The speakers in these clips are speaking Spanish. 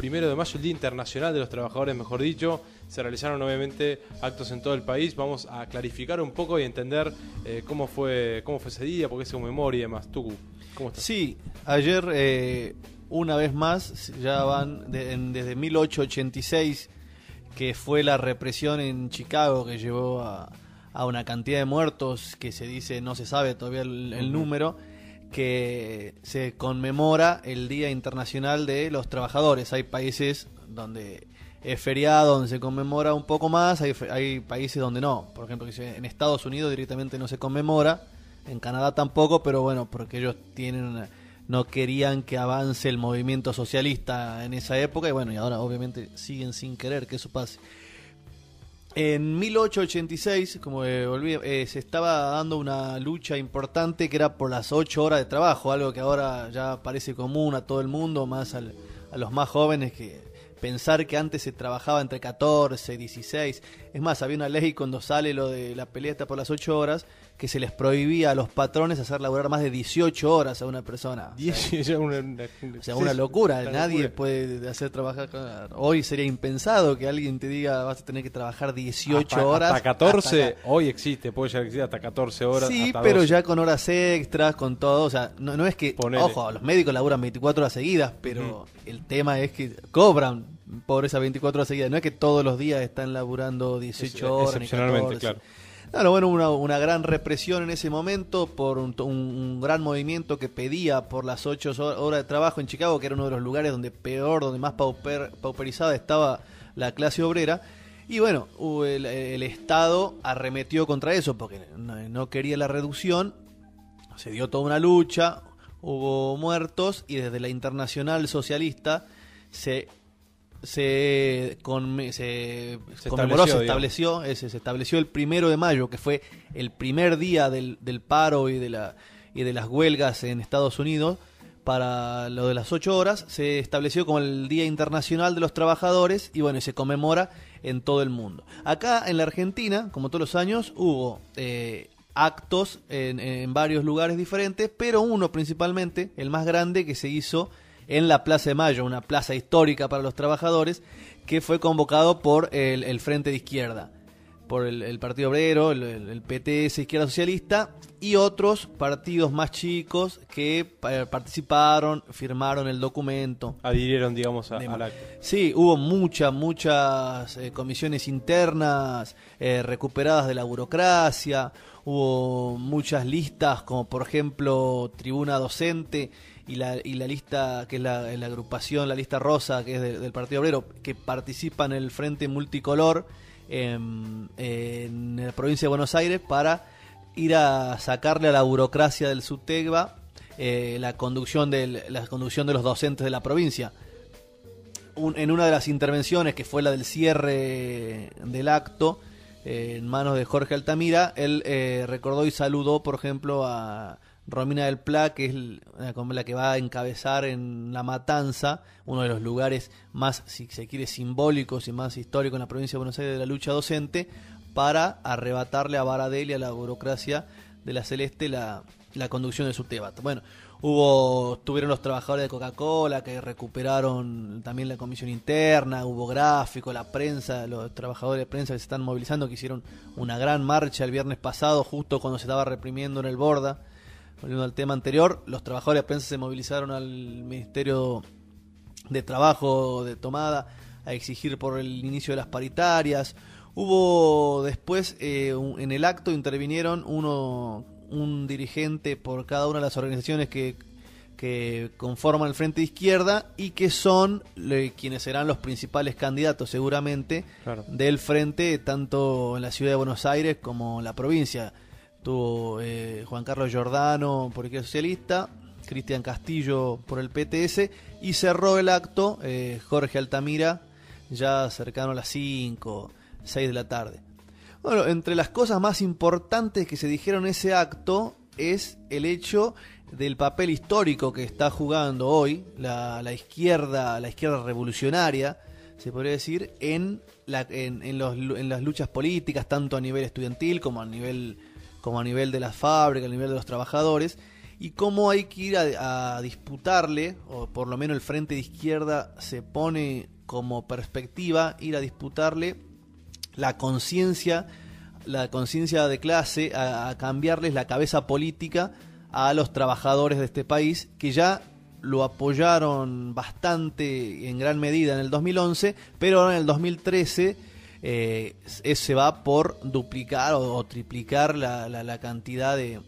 1 de mayo, el Día Internacional de los Trabajadores, mejor dicho. Se realizaron obviamente actos en todo el país. Vamos a clarificar un poco y entender cómo fue ese día, por qué se conmemora y demás. Tucu, ¿cómo estás? Sí, ayer una vez más, ya van desde 1886, que fue la represión en Chicago que llevó a una cantidad de muertos que se dice, no se sabe todavía el número, que se conmemora el Día Internacional de los Trabajadores. Hay países donde es feriado, donde se conmemora un poco más, hay países donde no. Por ejemplo, en Estados Unidos directamente no se conmemora, en Canadá tampoco, pero bueno, porque ellos no querían que avance el movimiento socialista en esa época, y bueno, y ahora obviamente siguen sin querer que eso pase. En 1886, como se estaba dando una lucha importante que era por las 8 horas de trabajo, algo que ahora ya parece común a todo el mundo, más a los más jóvenes, que pensar que antes se trabajaba entre 14 y 16. Es más, había una ley cuando sale lo de la pelea por las 8 horas, que se les prohibía a los patrones hacer laburar más de 18 horas a una persona. Una locura. Nadie puede hacer trabajar. Hoy sería impensado que alguien te diga vas a tener que trabajar 18 horas. Hasta 14, hoy existe, puede llegar a existir hasta 14 horas. Sí, hasta pero 12. Ya con horas extras, con todo. O sea, no es que, Ponele. Ojo, los médicos laburan 24 horas seguidas, pero el tema es que cobran por esas 24 horas seguidas. No es que todos los días están laburando 18 horas. Excepcionalmente, ni 14. claro. Bueno, una gran represión en ese momento por un gran movimiento que pedía por las 8 horas de trabajo en Chicago, que era uno de los lugares donde más pauperizada estaba la clase obrera. Y bueno, el Estado arremetió contra eso porque no quería la reducción. Se dio toda una lucha, hubo muertos, y desde la Internacional Socialista se estableció el 1 de mayo, que fue el primer día del paro y de las huelgas en Estados Unidos. Para lo de las 8 horas se estableció como el Día Internacional de los Trabajadores, y bueno, se conmemora en todo el mundo. Acá en la Argentina, como todos los años, hubo actos en varios lugares diferentes, pero uno principalmente, el más grande, que se hizo en la Plaza de Mayo, una plaza histórica para los trabajadores, que fue convocado por el Frente de Izquierda, por el Partido Obrero, el PTS, Izquierda Socialista, y otros partidos más chicos que participaron, firmaron el documento. Adhirieron, digamos, al acto. Sí, hubo muchas comisiones internas recuperadas de la burocracia, hubo muchas listas, como por ejemplo Tribuna Docente, y la lista, que es la agrupación, la lista rosa, que es del Partido Obrero, que participa en el Frente Multicolor en la provincia de Buenos Aires, para ir a sacarle a la burocracia del SUTEBA la conducción de los docentes de la provincia. En una de las intervenciones, que fue la del cierre del acto, en manos de Jorge Altamira, él recordó y saludó, por ejemplo, a Romina del Pla, que es la que va a encabezar en La Matanza, uno de los lugares más, si se quiere, simbólicos y más históricos en la provincia de Buenos Aires de la lucha docente, para arrebatarle a Baradel y a la burocracia de la Celeste la conducción de su TEBAT. Bueno, tuvieron los trabajadores de Coca-Cola que recuperaron también la comisión interna, hubo gráfico, la prensa, los trabajadores de prensa que se están movilizando, que hicieron una gran marcha el viernes pasado, justo cuando se estaba reprimiendo en el Borda. Volviendo al tema anterior, los trabajadores de prensa se movilizaron al Ministerio de Trabajo de Tomada a exigir por el inicio de las paritarias. Hubo después, en el acto intervinieron un dirigente por cada una de las organizaciones que conforman el Frente de Izquierda, y que son quienes serán los principales candidatos seguramente, claro, del Frente, tanto en la ciudad de Buenos Aires como en la provincia. Tuvo Juan Carlos Giordano por el Izquierda Socialista, Cristian Castillo por el PTS, y cerró el acto Jorge Altamira, ya cercano a las 5, 6 de la tarde. Bueno, entre las cosas más importantes que se dijeron en ese acto es el hecho del papel histórico que está jugando hoy la izquierda revolucionaria, se podría decir, en las luchas políticas, tanto a nivel estudiantil como a nivel de las fábricas, a nivel de los trabajadores. y cómo hay que ir a disputarle, o por lo menos el Frente de Izquierda se pone como perspectiva, ir a disputarle la conciencia de clase, a cambiarles la cabeza política a los trabajadores de este país, que ya lo apoyaron bastante en gran medida en el 2011, pero ahora en el 2013 se va por duplicar o triplicar la cantidad de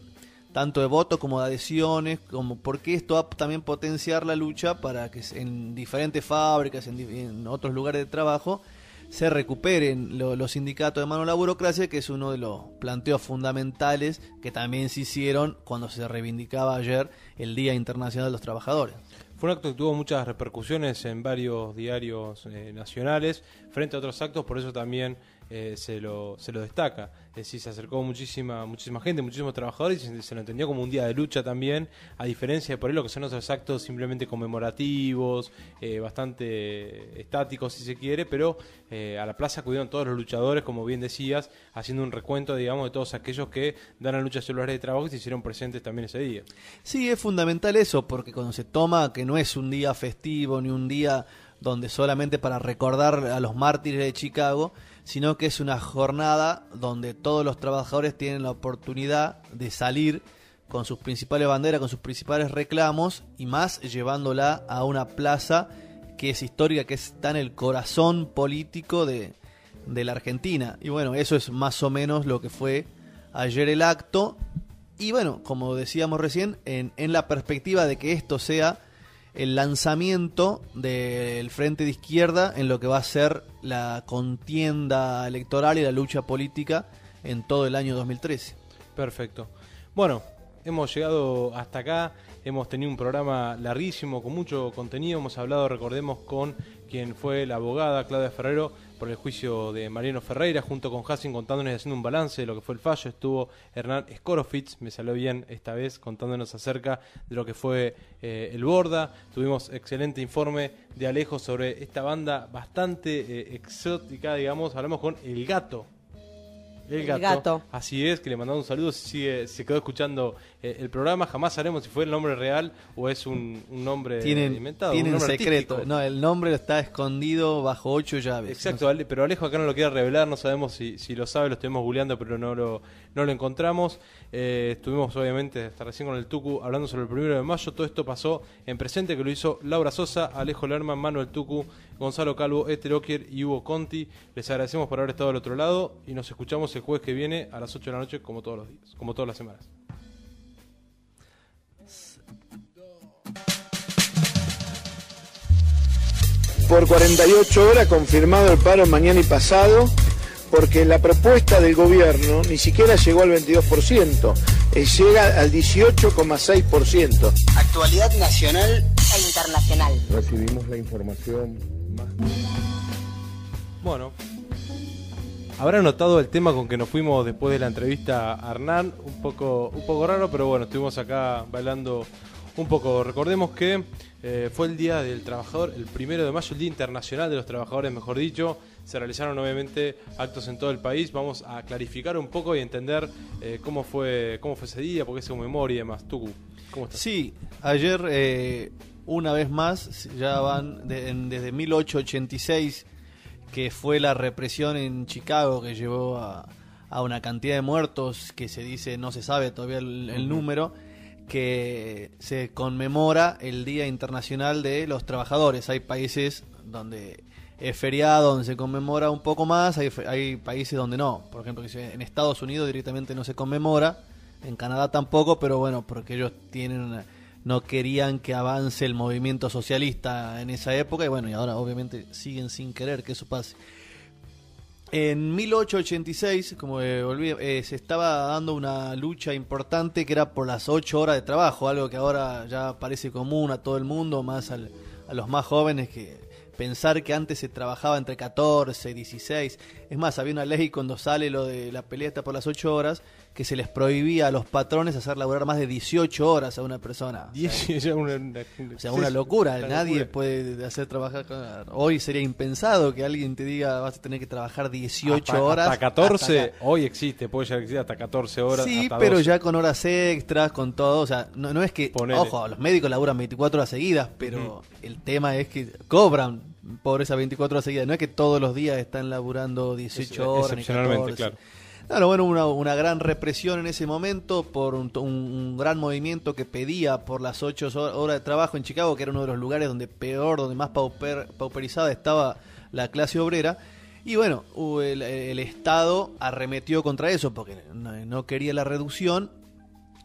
tanto de votos como de adhesiones, como porque esto va también potenciar la lucha para que en diferentes fábricas, en otros lugares de trabajo, se recuperen los sindicatos de mano a la burocracia, que es uno de los planteos fundamentales que también se hicieron cuando se reivindicaba ayer el Día Internacional de los Trabajadores. Fue un acto que tuvo muchas repercusiones en varios diarios nacionales frente a otros actos, por eso también se lo destaca. Es decir, se acercó muchísima gente, muchísimos trabajadores, y se lo entendió como un día de lucha también, a diferencia de por ahí lo que son otros actos simplemente conmemorativos, bastante estáticos si se quiere, pero a la plaza acudieron todos los luchadores, como bien decías, haciendo un recuento, digamos, de todos aquellos que dan la lucha a sus lugares de trabajo y se hicieron presentes también ese día. Sí, es fundamental eso, porque cuando se toma que no es un día festivo ni un día donde solamente para recordar a los mártires de Chicago, sino que es una jornada donde todos los trabajadores tienen la oportunidad de salir con sus principales banderas, con sus principales reclamos, y más llevándola a una plaza que es histórica, que está en el corazón político de la Argentina. Y bueno, eso es más o menos lo que fue ayer el acto. Y bueno, como decíamos recién, en la perspectiva de que esto sea el lanzamiento del Frente de Izquierda en lo que va a ser la contienda electoral y la lucha política en todo el año 2013. Perfecto. Bueno, hemos llegado hasta acá, hemos tenido un programa larguísimo con mucho contenido, hemos hablado, recordemos, con quien fue la abogada Claudia Ferrero por el juicio de Mariano Ferreira, junto con Hacing contándonos y haciendo un balance de lo que fue el fallo. Estuvo Hernán Skorofitz, me salió bien esta vez, contándonos acerca de lo que fue el Borda. Tuvimos excelente informe de Alejo sobre esta banda bastante exótica, digamos. Hablamos con El Gato. El gato. Así es, que le mandamos un saludo. Se quedó escuchando el programa. Jamás sabremos si fue el nombre real o es un nombre inventado. Tienen un nombre secreto. artístico. No, el nombre está escondido bajo 8 llaves. Exacto, no sé. Pero Alejo acá no lo quiere revelar. No sabemos si lo sabe. Lo estuvimos googleando, pero no lo encontramos. Estuvimos, obviamente, hasta recién con el Tucu hablando sobre el 1 de mayo. Todo esto pasó en presente, que lo hizo Laura Sosa, Alejo Lerman, Manuel Tucu, Gonzalo Calvo, Ester Okier y Hugo Conti. Les agradecemos por haber estado al otro lado y nos escuchamos el jueves que viene a las 8 de la noche, como todos los días, como todas las semanas. Por 48 horas confirmado el paro mañana y pasado, porque la propuesta del gobierno ni siquiera llegó al 22%, llega al 18,6%. Actualidad nacional e internacional. Recibimos la información más... Bueno, habrán notado el tema con que nos fuimos después de la entrevista a Hernán, un poco raro, pero bueno, estuvimos acá bailando un poco. Recordemos que fue el Día del Trabajador, el 1 de mayo, el Día Internacional de los Trabajadores, mejor dicho. Se realizaron obviamente actos en todo el país. Vamos a clarificar un poco y entender cómo fue ese día, por qué se conmemora y demás. Tucu, ¿cómo estás? Sí, ayer una vez más, ya van desde 1886, que fue la represión en Chicago que llevó a una cantidad de muertos que se dice, no se sabe todavía el número, que se conmemora el Día Internacional de los Trabajadores. Hay países donde es feriado, donde se conmemora un poco más, hay países donde no. Por ejemplo, en Estados Unidos directamente no se conmemora, en Canadá tampoco, pero bueno, porque ellos no querían que avance el movimiento socialista en esa época, y bueno, y ahora obviamente siguen sin querer que eso pase. En 1886, como se estaba dando una lucha importante que era por las 8 horas de trabajo, algo que ahora ya parece común a todo el mundo, más a los más jóvenes que pensar que antes se trabajaba entre 14, 16. Es más, había una ley cuando sale lo de la pelea esta por las 8 horas, que se les prohibía a los patrones hacer laburar más de 18 horas a una persona. O sea, una locura. Nadie puede hacer trabajar. Hoy sería impensado que alguien te diga vas a tener que trabajar 18 horas. Hasta 14, hoy existe, puede llegar a existir hasta 14 horas. Sí, hasta pero 12. ya con horas extras, con todo. O sea, no es que, Ponele. ojo, los médicos laburan 24 horas seguidas, pero el tema es que cobran por esas 24 horas seguidas. No es que todos los días están laburando 18 horas. Excepcionalmente, ni 14. claro. Claro, bueno, una gran represión en ese momento por un gran movimiento que pedía por las 8 horas de trabajo en Chicago, que era uno de los lugares donde más pauperizada estaba la clase obrera. Y bueno, el Estado arremetió contra eso porque no quería la reducción.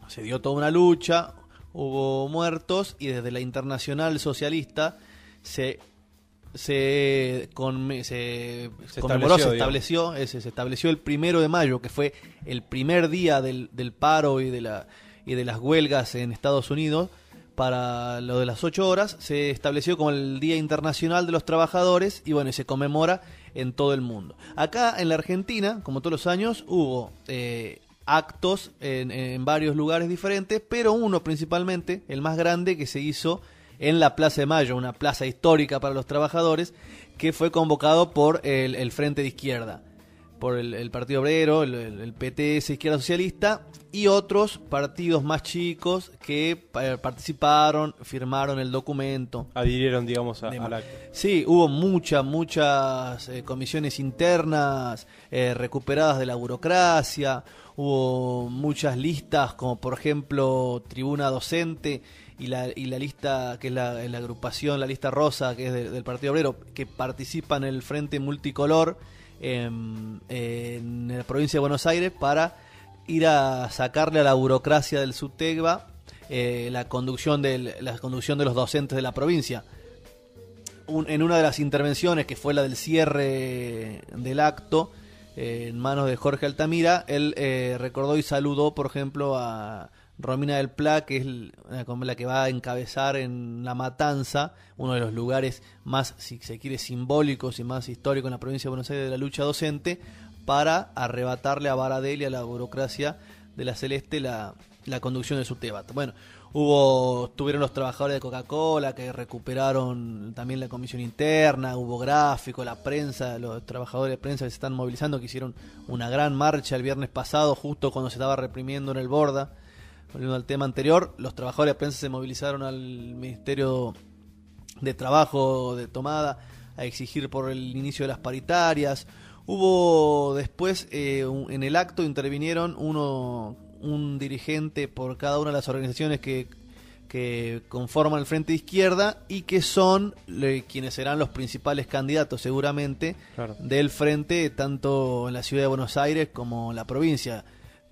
Se dio toda una lucha, hubo muertos y desde la Internacional Socialista se estableció el 1 de mayo, que fue el primer día del paro y de las huelgas en Estados Unidos. Para lo de las 8 horas se estableció como el Día Internacional de los Trabajadores y bueno, se conmemora en todo el mundo. Acá en la Argentina, como todos los años, hubo actos en varios lugares diferentes, pero uno principalmente, el más grande, que se hizo en la Plaza de Mayo, una plaza histórica para los trabajadores, que fue convocado por el Frente de Izquierda, por el Partido Obrero, el PTS, Izquierda Socialista, y otros partidos más chicos que participaron, firmaron el documento. Adhirieron, digamos, al acto. Sí, hubo muchas comisiones internas recuperadas de la burocracia, hubo muchas listas, como por ejemplo Tribuna Docente, y la lista que es la agrupación, la lista rosa, que es del Partido Obrero, que participa en el Frente Multicolor en la provincia de Buenos Aires para ir a sacarle a la burocracia del SUTEBA la conducción de los docentes de la provincia. En una de las intervenciones, que fue la del cierre del acto, en manos de Jorge Altamira, él recordó y saludó, por ejemplo, a Romina del Pla, que es la que va a encabezar en La Matanza, uno de los lugares más, si se quiere, simbólicos y más históricos en la provincia de Buenos Aires de la lucha docente, para arrebatarle a Baradel y a la burocracia de la Celeste la conducción de su SUTEBA. Bueno, tuvieron los trabajadores de Coca-Cola que recuperaron también la comisión interna, hubo gráfico, la prensa, los trabajadores de prensa que se están movilizando, que hicieron una gran marcha el viernes pasado, justo cuando se estaba reprimiendo en el Borda. Volviendo al tema anterior, los trabajadores de prensa se movilizaron al Ministerio de Trabajo de Tomada a exigir por el inicio de las paritarias. Hubo después, en el acto intervinieron un dirigente por cada una de las organizaciones que conforman el Frente de Izquierda y que son quienes serán los principales candidatos seguramente, claro, del Frente, tanto en la ciudad de Buenos Aires como en la provincia.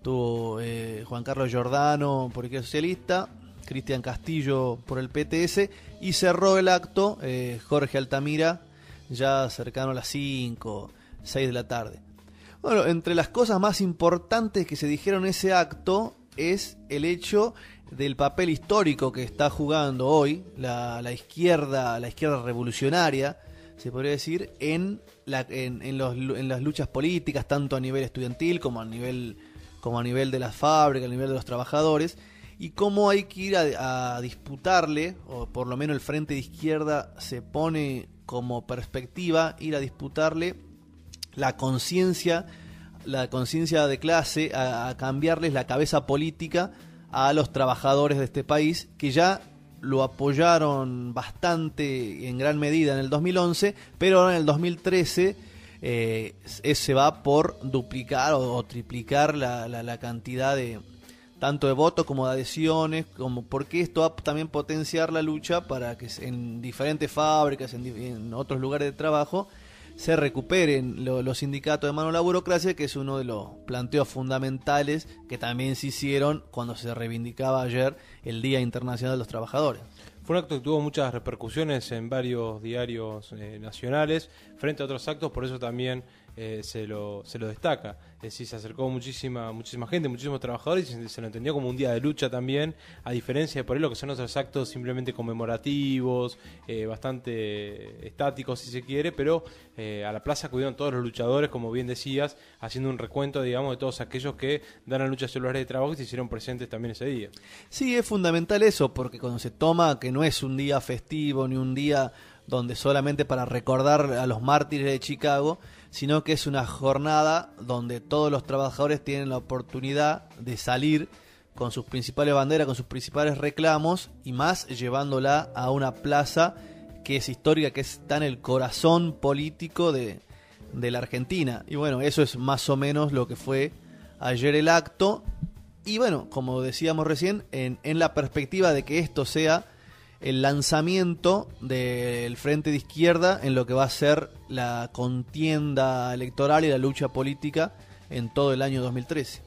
Tuvo Juan Carlos Giordano por Izquierda Socialista, Cristian Castillo por el PTS, y cerró el acto Jorge Altamira, ya cercano a las 5, 6 de la tarde. Bueno, entre las cosas más importantes que se dijeron en ese acto es el hecho del papel histórico que está jugando hoy la izquierda revolucionaria, se podría decir, en las luchas políticas, tanto a nivel estudiantil como a nivel de las fábricas, a nivel de los trabajadores, y cómo hay que ir a disputarle, o por lo menos el Frente de Izquierda se pone como perspectiva, ir a disputarle la conciencia de clase, a cambiarles la cabeza política a los trabajadores de este país, que ya lo apoyaron bastante en gran medida en el 2011, pero ahora en el 2013 se va por duplicar o triplicar la cantidad de tanto de votos como de adhesiones, porque esto va a también potenciar la lucha para que en diferentes fábricas, en otros lugares de trabajo, se recuperen los sindicatos de mano de la burocracia, que es uno de los planteos fundamentales que también se hicieron cuando se reivindicaba ayer el Día Internacional de los Trabajadores. Fue un acto que tuvo muchas repercusiones en varios diarios nacionales frente a otros actos, por eso también se lo destaca. Es decir, se acercó muchísima gente, muchísimos trabajadores, y se lo entendió como un día de lucha también, a diferencia de por ahí lo que son otros actos simplemente conmemorativos, bastante estáticos si se quiere, pero a la plaza acudieron todos los luchadores, como bien decías, haciendo un recuento, digamos, de todos aquellos que dan la lucha celular de trabajo y se hicieron presentes también ese día. Sí, es fundamental eso, porque cuando se toma que no es un día festivo ni un día donde solamente para recordar a los mártires de Chicago, sino que es una jornada donde todos los trabajadores tienen la oportunidad de salir con sus principales banderas, con sus principales reclamos, y más llevándola a una plaza que es histórica, que está en el corazón político de la Argentina. Y bueno, eso es más o menos lo que fue ayer el acto. Y bueno, como decíamos recién, en la perspectiva de que esto sea el lanzamiento del Frente de Izquierda en lo que va a ser la contienda electoral y la lucha política en todo el año 2013.